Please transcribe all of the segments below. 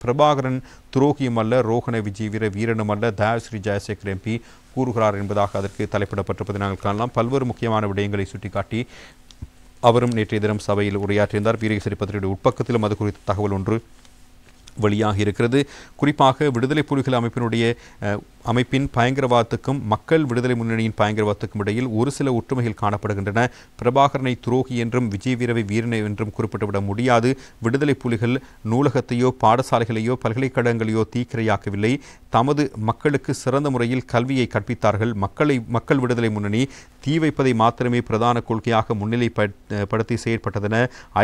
பிரபாகரன் துரோகியும் அல்ல, ரோஹண விஜயவீர வீரனும் அல்ல, தயாஸ்ரீ ஜெயசேகர் எம்பி கூறுகிறார் என்பதாக அதற்கு தலைப்பிடப்பட்டிருப்பதை நாங்கள் காணலாம். பல்வேறு முக்கியமான விடயங்களை சுட்டிக்காட்டி அவரும் நேற்றைய தினம் சபையில் உரையாற்றியிருந்தார். வீரகேசரி பத்திரிகையுடைய உட்பக்கத்திலும் அது குறித்த தகவல் ஒன்று வெளியாக இருக்கிறது. குறிப்பாக விடுதலை புலிகள் அமைப்பின் பயங்கரவாதத்துக்கும் மக்கள் விடுதலை முன்னணியின் பயங்கரவாதத்துக்கும் இடையில் ஒரு சில ஒற்றுமைகள் காணப்படுகின்றன. பிரபாகரனை துரோகி என்றும் விஜயவீரவை வீரனை என்றும் குறிப்பிட்டுவிட முடியாது. விடுதலை புலிகள் நூலகத்தையோ பாடசாலைகளையோ பல்கலைக்கழகங்களையோ தீக்கிரையாக்கவில்லை. தமது மக்களுக்கு சிறந்த முறையில் கல்வியை கற்பித்தார்கள். மக்கள் விடுதலை முன்னணி தீ வைப்பதை மாத்திரமே பிரதான கொள்கையாக முன்னிலைப்படுத்தி செயற்பட்டதென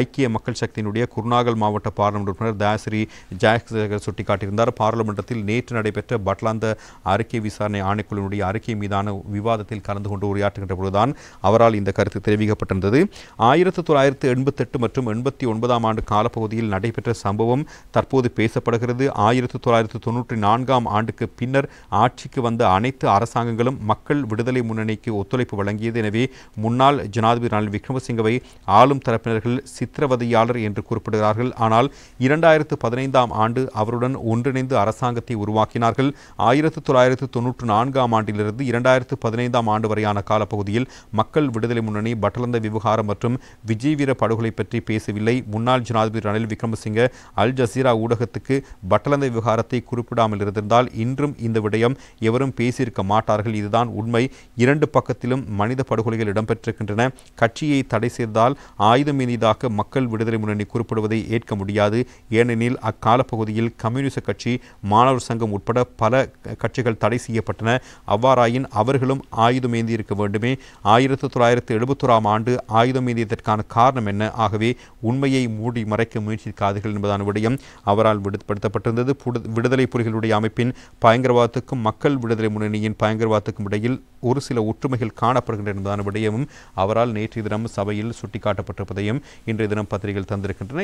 ஐக்கிய மக்கள் சக்தியினுடைய குருநாகல் மாவட்ட பாராளுமன்ற உறுப்பினர் தயாஸ்ரீ ஜெயசேகர் சுட்டிக்காட்டியிருந்தார். பாராளுமன்றத்தில் நேற்று நடைபெற்ற பட்லாந்த அறிக்கை விசாரணை ஆணைக்குழுவினுடைய அறிக்கை மீதான விவாதத்தில் கலந்து கொண்டு உரையாற்றுகின்ற பொழுதுதான் அவரால் இந்த கருத்து தெரிவிக்கப்பட்டிருந்தது. 1988 மற்றும் 89 ஆண்டு காலப்பகுதியில் நடைபெற்ற சம்பவம் தற்போது பேசப்படுகிறது. 1994 ஆண்டுக்கு பின்னர் ஆட்சிக்கு வந்த அனைத்து அரசாங்கங்களும் மக்கள் விடுதலை முன்னணிக்கு ஒத்துழைப்பு வழங்கியது. எனவே முன்னாள் ஜனாதிபதி ரணில் விக்ரமசிங்கவை ஆளும் தரப்பினர்கள் சித்திரவதையாளர் என்று குறிப்பிடுகிறார்கள். ஆனால் 2015 ஆண்டு அவருடன் ஒன்றிணைந்து அரசாங்கத்தை உருவாக்கினார்கள். 1994 ஆண்டிலிருந்து 2015 ஆண்டு வரையான காலப்பகுதியில் மக்கள் விடுதலை முன்னணி பட்டலந்த விவகாரம் மற்றும் விஜயவீர படுகொலை பற்றி பேசவில்லை. முன்னாள் ஜனாதிபதி ரணில் விக்ரமசிங்க அல் ஜசீரா ஊடகத்துக்கு பட்டலந்த விவகாரத்தை குறிப்பிடாமல் இருந்திருந்தால் இன்றும் இந்த விடயம் எவரும் பேசியிருக்க மாட்டார்கள். இதுதான் உண்மை. இரண்டு பக்கத்திலும் மனித படுகொலைகள் இடம்பெற்றிருக்கின்றன. கட்சியை தடை செய்தால் ஆயுதம் ஏந்தியதாக மக்கள் விடுதலை முன்னணி குறிப்பிடுவதை ஏற்க முடியாது. ஏனெனில் அக்காலப்பகுதியில் கம்யூனிஸ்ட் கட்சி, மாணவர் சங்கம் உட்பட பல கட்சிகள் தடை செய்யப்பட்டன. அவ்வாறாயின் அவர்களும் ஆயுதம் ஏந்தியிருக்க வேண்டுமே. 1971 ஆண்டு ஆயுதம் ஏந்தியதற்கான காரணம் என்ன? ஆகவே உண்மையை மூடி மறைக்க முயற்சிக்காதீர்கள் என்பதான விடயம் அவரால் விடுத்தப்பட்டிருந்தது. விடுதலை புலிகளுடைய அமைப்பின் பயங்கரவாதத்துக்கும் மக்கள் விடுதலை முன்னணியின் பயங்கரவாதத்துக்கும் இடையில் ஒரு சில ஒற்றுமைகள் காணப்படுகின்றன என்பதான விடயமும் அவரால் நேற்றைய தினம் சபையில் சுட்டிக்காட்டப்பட்டிருப்பதையும் இன்றைய தினம் பத்திரிகைகள் தந்திருக்கின்றன.